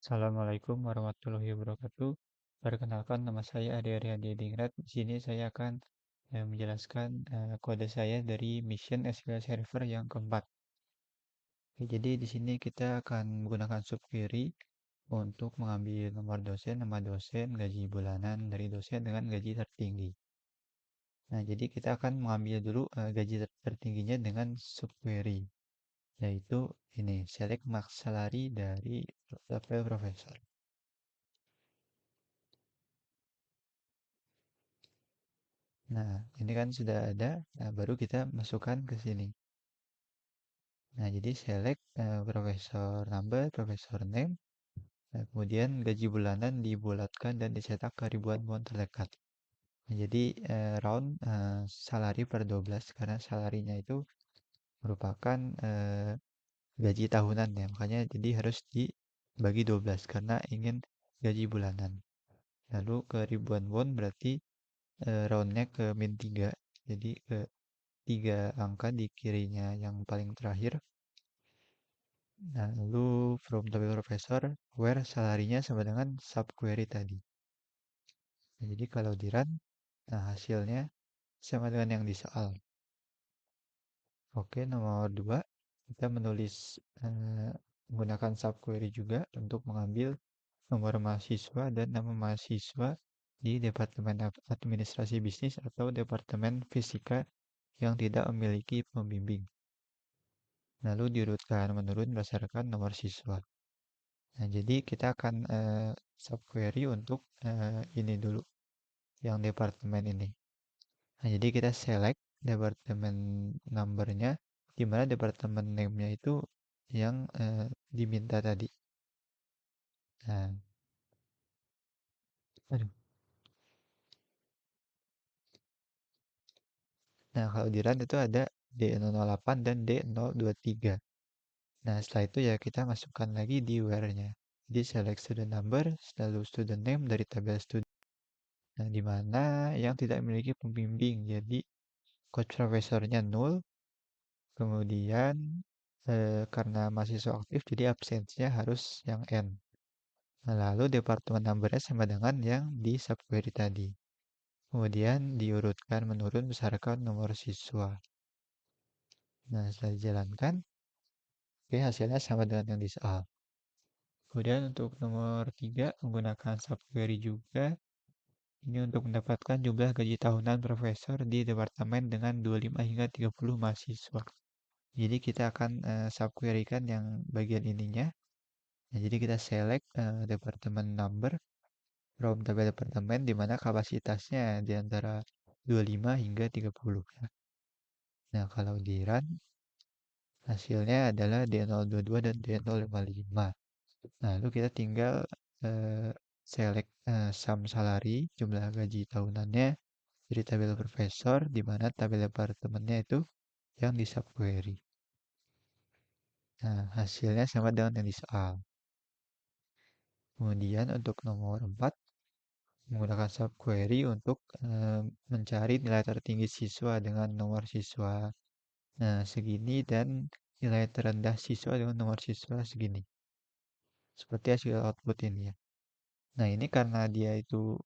Assalamualaikum warahmatullahi wabarakatuh. Perkenalkan, nama saya Ade Aryadi Dingrat. Di sini saya akan menjelaskan kode saya dari Mission SQL Server yang keempat. Oke, jadi di sini kita akan menggunakan subquery untuk mengambil nomor dosen, nama dosen, gaji bulanan dari dosen dengan gaji tertinggi. Nah, jadi kita akan mengambil dulu gaji tertingginya dengan subquery, yaitu ini select max salary dari level profesor. Nah, ini kan sudah ada. Nah, baru kita masukkan ke sini. Nah, jadi select profesor number, profesor name. Nah, kemudian gaji bulanan dibulatkan dan dicetak ke ribuan won terdekat. Nah, jadi round salary per 12 karena salarinya itu merupakan gaji tahunan ya. Makanya jadi harus dibagi 12 karena ingin gaji bulanan. Lalu ke ribuan won berarti roundnya ke min 3. Jadi ke 3 angka di kirinya yang paling terakhir. Nah, lalu from table professor where salarinya sama dengan subquery tadi. Nah, jadi kalau di run, nah hasilnya sama dengan yang di soal. Oke, nomor 2 kita menulis menggunakan subquery juga untuk mengambil nomor mahasiswa dan nama mahasiswa di Departemen Administrasi Bisnis atau Departemen Fisika yang tidak memiliki pembimbing. Lalu diurutkan menurun berdasarkan nomor siswa. Nah, jadi kita akan subquery untuk ini dulu, yang departemen ini. Nah, jadi kita select departemen numbernya, di mana departemen name-nya itu yang diminta tadi. Nah, aduh. Nah, kalau di run itu ada D008 dan D023. Nah, setelah itu ya kita masukkan lagi di where-nya. Jadi select student number, lalu student name dari tabel student. Nah, di mana yang tidak memiliki pembimbing. Jadi coach profesornya 0, kemudian karena mahasiswa aktif jadi absensinya harus yang N. Nah, lalu departemen numbernya sama dengan yang di subquery tadi. Kemudian diurutkan menurun berdasarkan nomor siswa. Nah, setelah dijalankan, oke hasilnya sama dengan yang di soal. Kemudian untuk nomor 3 menggunakan subquery juga. Ini untuk mendapatkan jumlah gaji tahunan profesor di departemen dengan 25 hingga 30 mahasiswa. Jadi kita akan subquery-kan yang bagian ininya. Nah, jadi kita select departemen number from tabel departemen di mana kapasitasnya di antara 25 hingga 30 ya. Nah, kalau di run hasilnya adalah D022 dan D055. Nah, lalu kita tinggal select sum salary, jumlah gaji tahunannya dari tabel profesor di mana tabel departemennya itu yang di subquery. Nah, hasilnya sama dengan yang di soal. Kemudian untuk nomor 4 menggunakan subquery untuk mencari nilai tertinggi siswa dengan nomor siswa segini dan nilai terendah siswa dengan nomor siswa segini. Seperti hasil output ini ya. Nah, ini karena dia itu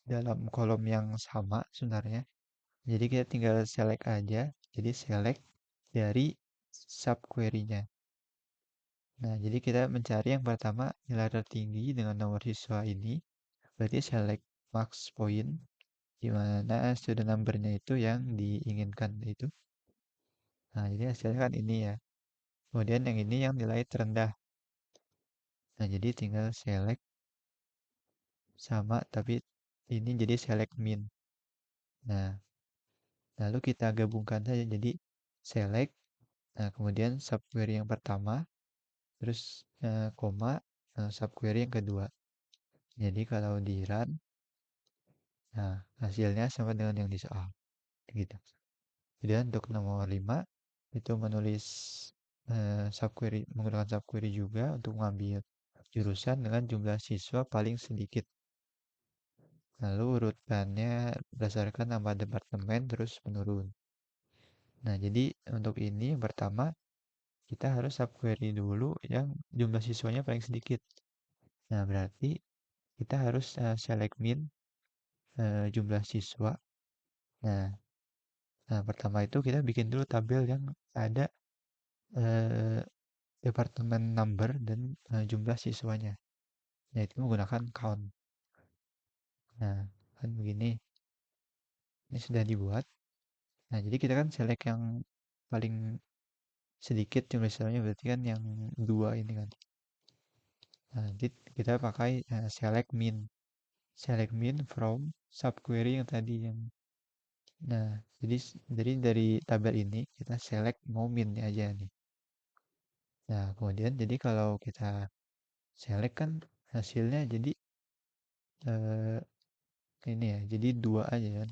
dalam kolom yang sama sebenarnya. Jadi kita tinggal select aja. Jadi select dari subquery-nya. Nah, jadi kita mencari yang pertama nilai tertinggi dengan nomor siswa ini. Berarti select max point di mana student number-nya itu yang diinginkan itu. Nah, jadi hasilnya kan ini ya. Kemudian yang ini yang nilai terendah. Nah, jadi tinggal select sama, tapi ini jadi select min. Nah, lalu kita gabungkan saja jadi select, nah kemudian subquery yang pertama, terus koma, subquery yang kedua. Jadi kalau di run, nah hasilnya sama dengan yang di soal. Gitu. Kemudian untuk nomor 5 itu menulis subquery menggunakan subquery juga untuk mengambil jurusan dengan jumlah siswa paling sedikit. Lalu urutannya berdasarkan nama departemen terus menurun. Nah, jadi untuk ini yang pertama kita harus subquery dulu yang jumlah siswanya paling sedikit. Nah, berarti kita harus select min jumlah siswa. Nah, pertama itu kita bikin dulu tabel yang ada eh, departemen number dan jumlah siswanya. Yaitu menggunakan count. Nah, kan begini. Ini sudah dibuat. Nah, jadi kita kan select yang paling sedikit jumlah siswanya berarti kan yang dua ini kan. Nah, nanti kita pakai select min. Select min from subquery yang tadi yang. Nah, jadi dari tabel ini kita select mau min aja nih. Nah, kemudian jadi kalau kita select kan hasilnya jadi eh, ini ya, jadi dua aja kan.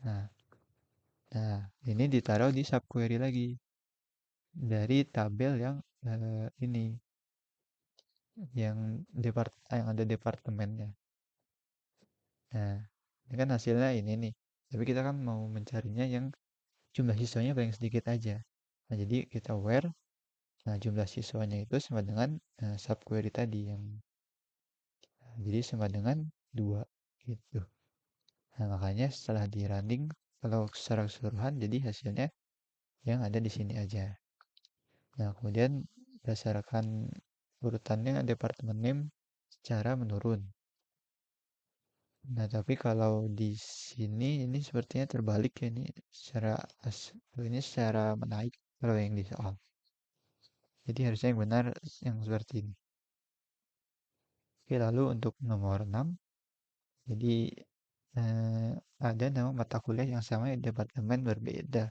Nah, nah ini ditaruh di subquery lagi dari tabel yang ini yang ada departemennya. Nah, ini kan hasilnya ini nih. Tapi kita kan mau mencarinya yang jumlah siswanya paling sedikit aja. Nah, jadi kita where jumlah siswanya itu sama dengan subquery tadi yang jadi sama dengan 2 gitu. Nah, makanya setelah di running kalau secara keseluruhan jadi hasilnya yang ada di sini aja. Nah, kemudian berdasarkan urutannya departemen name secara menurun. Nah, tapi kalau di sini ini sepertinya terbalik ya ini secara ini secara menaik kalau yang di soal. Jadi harusnya yang benar yang seperti ini. Oke, lalu untuk nomor 6, jadi eh, ada nama mata kuliah yang sama di departemen berbeda.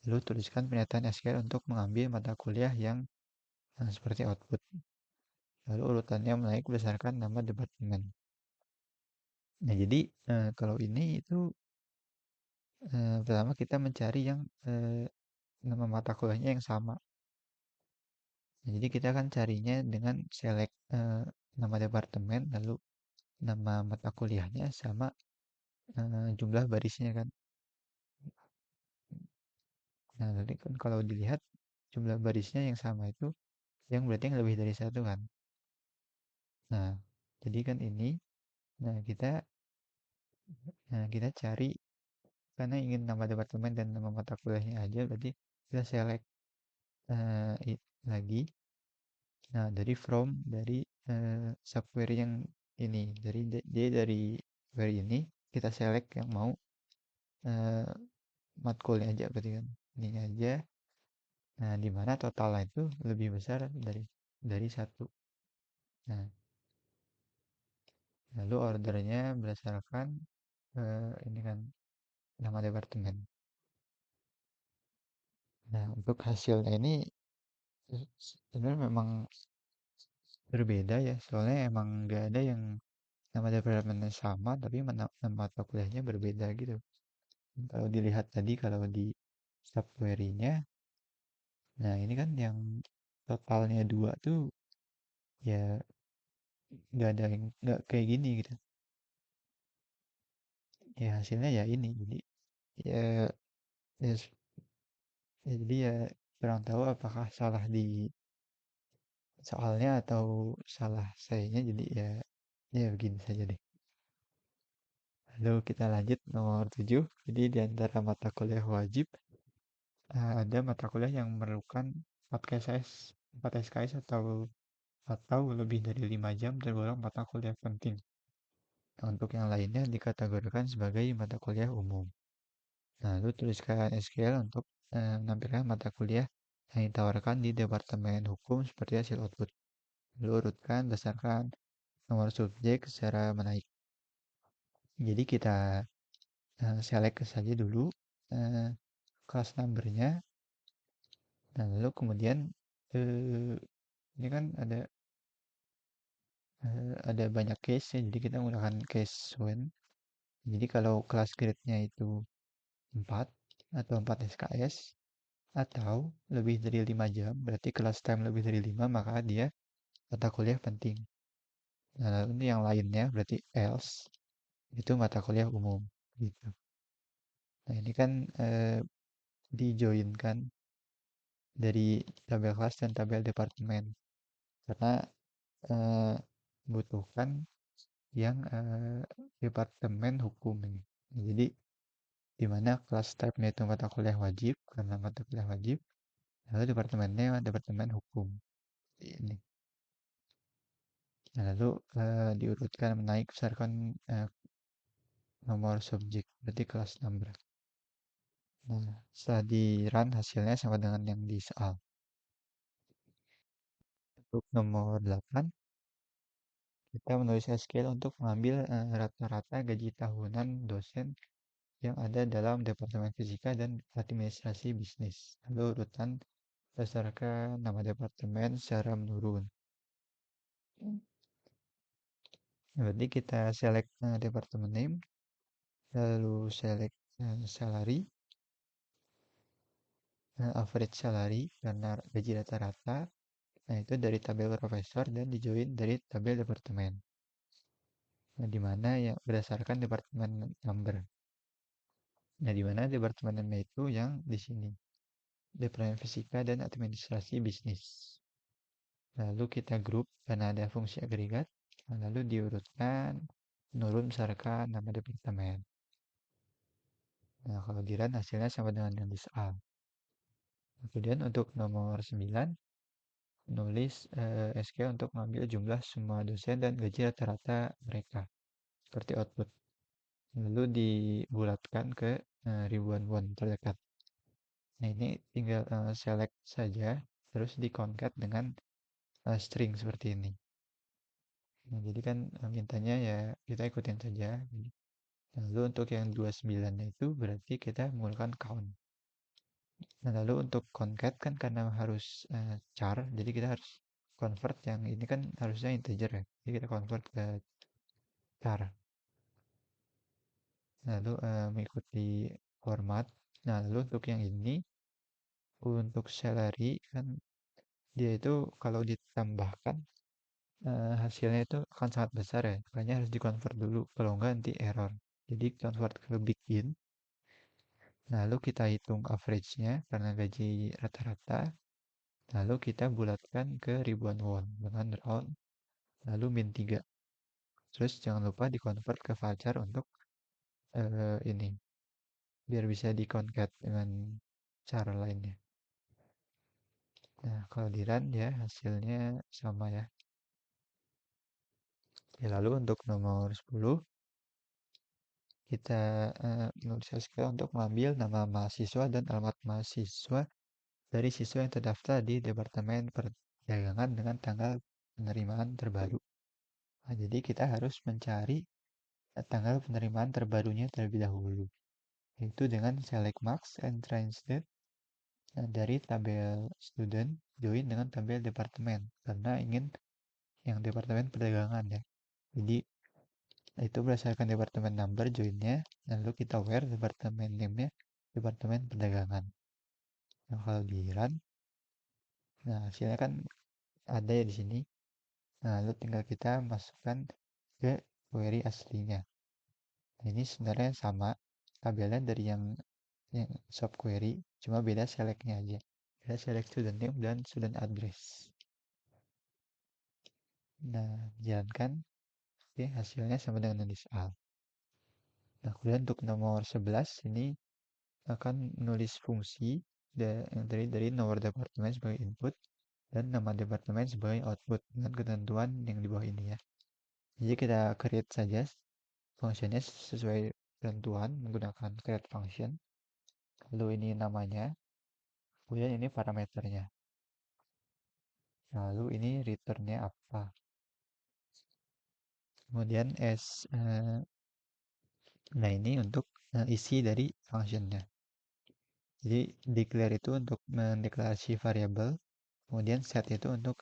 Lalu tuliskan pernyataan SQL untuk mengambil mata kuliah yang seperti output. Lalu urutannya menaik berdasarkan nama departemen. Nah, jadi kalau ini itu pertama kita mencari yang nama mata kuliahnya yang sama. Nah, jadi kita akan carinya dengan select nama departemen, lalu nama mata kuliahnya sama jumlah barisnya kan. Nah, nanti kan kalau dilihat jumlah barisnya yang sama itu yang berarti yang lebih dari satu kan. Nah, jadi kan ini, nah kita cari karena ingin nama departemen dan nama mata kuliahnya aja, berarti kita select lagi. Nah, dari subquery yang ini, dari query ini kita select yang mau eh, matkulnya aja berarti kan ini aja. Nah, di mana totalnya itu lebih besar dari satu. Nah, lalu ordernya berdasarkan ini kan nama departemen. Nah, untuk hasilnya ini sebenarnya memang berbeda ya, soalnya emang nggak ada yang nama departemennya sama, tapi nama mata kuliahnya berbeda gitu. Kalau dilihat tadi, kalau di subquery-nya, nah ini kan yang totalnya dua tuh ya nggak ada yang nggak kayak gini gitu. Ya hasilnya ya ini, jadi ya, ya, jadi ya kurang tahu apakah salah di soalnya atau salah sayanya, jadi ya begini saja deh. Lalu kita lanjut nomor 7. Jadi di antara mata kuliah wajib ada mata kuliah yang memerlukan 4 SKS atau lebih dari 5 jam tergolong mata kuliah penting. Nah, untuk yang lainnya dikategorikan sebagai mata kuliah umum. Nah, lalu tuliskan SQL untuk menampilkan mata kuliah yang ditawarkan di Departemen Hukum seperti hasil output. Lalu urutkan berdasarkan nomor subjek secara menaik. Jadi kita select saja dulu eh, kelas numbernya. Nah, lalu kemudian eh, ini kan ada banyak case ya, jadi kita menggunakan case when. Jadi kalau kelas grade-nya itu 4 atau 4 SKS atau lebih dari 5 jam, berarti kelas time lebih dari 5 maka dia mata kuliah penting. Nah, lalu ini yang lainnya berarti else itu mata kuliah umum gitu. Nah, ini kan dijoinkan dari tabel kelas dan tabel departemen karena membutuhkan yang departemen hukum ini. Jadi di mana kelas type-nya itu mata kuliah wajib karena mata kuliah wajib, lalu departemennya departemen hukum ini. Nah, lalu diurutkan menaik berdasarkan nomor subjek, berarti kelas number. Nah, setelah di run hasilnya sama dengan yang di soal. Untuk nomor 8, kita menulis SQL untuk mengambil rata-rata gaji tahunan dosen yang ada dalam Departemen Fisika dan Administrasi Bisnis. Lalu urutan berdasarkan nama departemen secara menurun. Berarti kita select departemen name, lalu select salary, average salary karena gaji rata-rata. Nah, itu dari tabel profesor dan dijoin dari tabel departemen. Nah, di mana ya berdasarkan departemen number. Nah, di mana departemennya itu yang di sini. Departemen Fisika dan Administrasi Bisnis. Lalu kita grup karena ada fungsi agregat. Lalu diurutkan menurun berdasarkan nama departemen. Nah, kalau di run hasilnya sama dengan yang di soal. Kemudian untuk nomor 9, nulis SQ untuk mengambil jumlah semua dosen dan gaji rata-rata mereka. Seperti output. Lalu dibulatkan ke ribuan won terdekat. Nah, ini tinggal select saja, terus di concat dengan string seperti ini. Nah, jadi kan mintanya ya kita ikutin saja. Lalu untuk yang 29-nya itu berarti kita menggunakan count. Nah, lalu untuk concat kan karena harus char, jadi kita harus convert yang ini kan harusnya integer ya. Jadi kita convert ke char. Lalu mengikuti format. Nah, lalu untuk yang ini, untuk salary kan dia itu kalau ditambahkan hasilnya itu akan sangat besar ya. Makanya harus dikonvert dulu, kalau enggak nanti error. Jadi convert ke begin. Lalu kita hitung average-nya karena gaji rata-rata. Lalu kita bulatkan ke ribuan won dengan round. Lalu min 3. Terus jangan lupa dikonvert ke varchar untuk ini. Biar bisa dikoncat dengan cara lainnya. Nah, kalau di run ya hasilnya sama ya. Ya, lalu untuk nomor 10, kita menulis SQL untuk mengambil nama mahasiswa dan alamat mahasiswa dari siswa yang terdaftar di Departemen Perdagangan dengan tanggal penerimaan terbaru. Nah, jadi kita harus mencari tanggal penerimaan terbarunya terlebih dahulu, yaitu dengan select marks and translate dari tabel student join dengan tabel departemen karena ingin yang departemen perdagangan ya. Jadi itu berdasarkan departemen number joinnya, lalu kita where departemen name-nya departemen perdagangan. Nah, kalau di run, nah hasilnya kan ada ya di sini. Nah, lalu tinggal kita masukkan ke query aslinya. Nah, ini sebenarnya sama tabelnya dari yang sub query, cuma beda selectnya aja. Beda select student name dan student address. Nah, jalankan. Oke, hasilnya sama dengan yang di soal. Nah, kemudian untuk nomor 11 ini akan menulis fungsi yang dari nomor departemen sebagai input dan nama departemen sebagai output dengan ketentuan yang di bawah ini ya. Jadi kita create saja fungsinya sesuai ketentuan menggunakan create function. Lalu ini namanya, kemudian ini parameternya. Lalu ini returnnya apa. Kemudian nah ini untuk isi dari functionnya. Jadi declare itu untuk mendeklarasi variabel, kemudian set itu untuk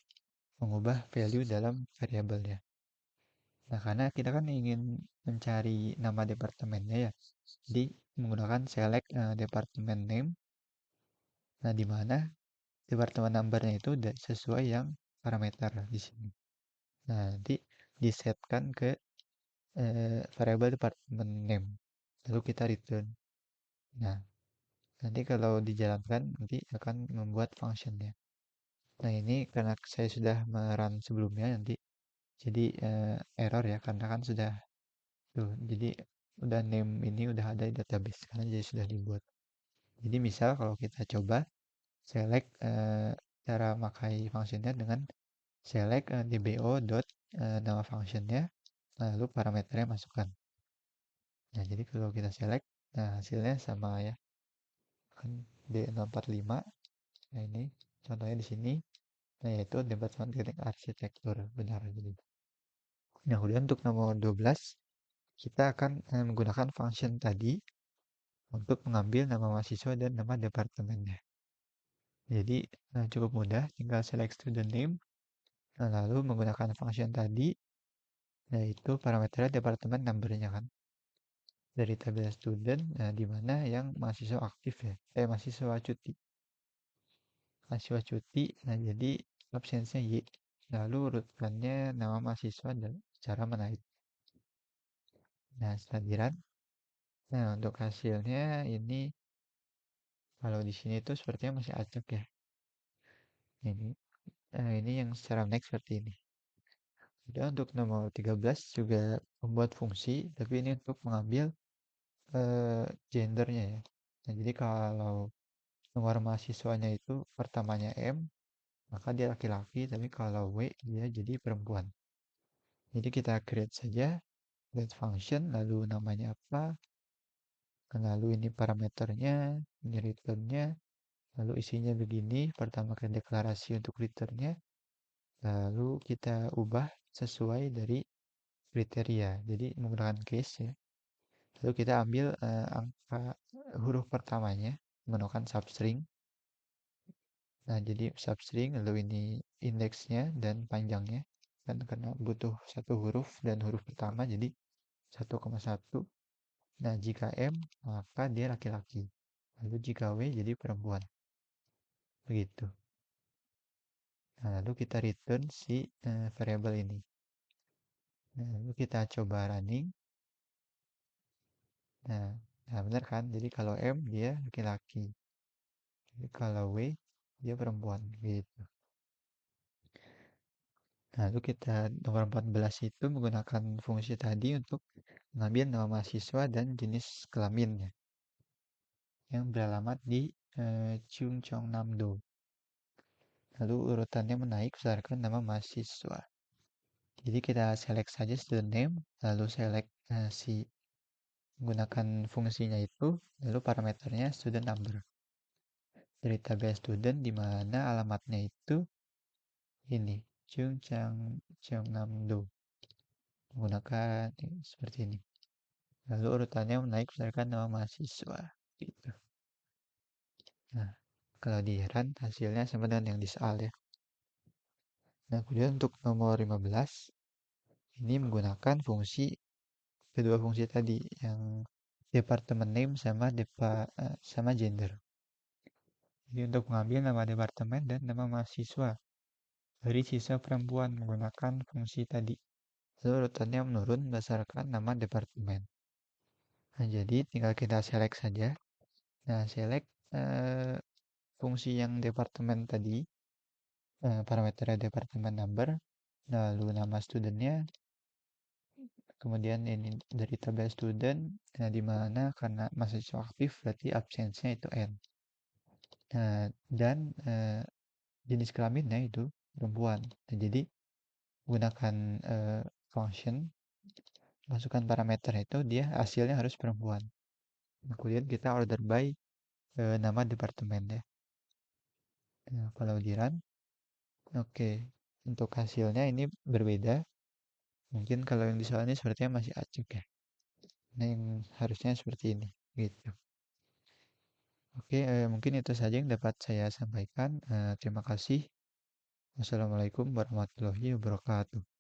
mengubah value dalam variabelnya. Nah, karena kita kan ingin mencari nama departemennya ya. Jadi menggunakan select department name. Nah, di mana departemen numbernya itu sesuai yang parameter di sini. Nah, nanti disetkan ke variabel department name. Lalu kita return. Nah, nanti kalau dijalankan nanti akan membuat functionnya. Nah, ini karena saya sudah merun sebelumnya nanti Jadi error ya karena kan sudah tuh. Jadi udah name ini udah ada di database karena jadi sudah dibuat. Jadi misal kalau kita coba select cara pakai functionnya dengan select dbo dot nama functionnya lalu parameternya masukkan. Nah, jadi kalau kita select, nah hasilnya sama ya, kan D645. Nah, ini contohnya di sini, nah yaitu Departemen Teknik Arsitektur, benar jadi. Nah, kemudian untuk nomor 12, kita akan menggunakan function tadi untuk mengambil nama mahasiswa dan nama departemennya. Jadi, cukup mudah, tinggal select student name, nah, lalu menggunakan function tadi, yaitu parameternya departemen number-nya kan. Dari tabel student, di mana yang mahasiswa aktif ya, mahasiswa cuti. Mahasiswa cuti, nah jadi absensinya Y. Lalu urutannya nama mahasiswa dan cara menaik. Nah, setelah di run, nah untuk hasilnya ini kalau di sini tuh sepertinya masih acak ya. Ini yang secara next seperti ini. Kemudian untuk nomor 13 juga membuat fungsi, tapi ini untuk mengambil gendernya ya. Nah, jadi kalau nomor mahasiswanya itu pertamanya M, maka dia laki-laki, tapi kalau W dia jadi perempuan. Jadi kita create saja create function, lalu namanya apa, lalu ini parameternya, ini returnnya, lalu isinya begini, pertama kali deklarasi untuk returnnya, lalu kita ubah sesuai dari kriteria. Jadi menggunakan case ya. Lalu kita ambil angka huruf pertamanya, menggunakan substring. Nah, jadi substring, lalu ini indeksnya dan panjangnya. Dan karena butuh satu huruf dan huruf pertama, jadi 1,1. Nah, jika M, maka dia laki-laki. Lalu jika W, jadi perempuan. Begitu. Nah, lalu kita return si variabel ini. Nah, lalu kita coba running. Nah, nah, benar kan? Jadi kalau M, dia laki-laki. Jadi kalau W, dia perempuan. Gitu. Nah, lalu kita nomor 14 itu menggunakan fungsi tadi untuk mengambil nama mahasiswa dan jenis kelaminnya yang beralamat di Chungcheongnam-do. Lalu urutannya menaik berdasarkan nama mahasiswa. Jadi kita select saja student name, lalu select si menggunakan fungsinya itu, lalu parameternya student number. Dari tabel student di mana alamatnya itu ini, Chungcheongnam-do. Menggunakan seperti ini. Lalu urutannya menaik berdasarkan nama mahasiswa. Gitu. Nah, kalau di run hasilnya sama dengan yang di soal ya. Nah, kemudian untuk nomor 15, ini menggunakan kedua fungsi tadi yang departemen name sama gender. Jadi untuk mengambil nama departemen dan nama mahasiswa dari siswa perempuan menggunakan fungsi tadi. Lalu urutannya menurun berdasarkan nama departemen. Nah, jadi tinggal kita select saja. Nah, select fungsi yang departemen tadi, parameternya departemen number, lalu nama studentnya, kemudian ini dari tabel student, nah di mana karena mahasiswa aktif berarti absensinya itu N. Nah, dan jenis kelaminnya itu perempuan. Nah, jadi gunakan function, masukkan parameter itu dia hasilnya harus perempuan. Nah, kemudian kita order by nama departemen ya. Nah, kalau di run, oke. Untuk hasilnya ini berbeda. Mungkin kalau yang di soal ini sepertinya masih acak ya. Nah, yang harusnya seperti ini. Gitu. Oke, mungkin itu saja yang dapat saya sampaikan. Terima kasih. Wassalamualaikum warahmatullahi wabarakatuh.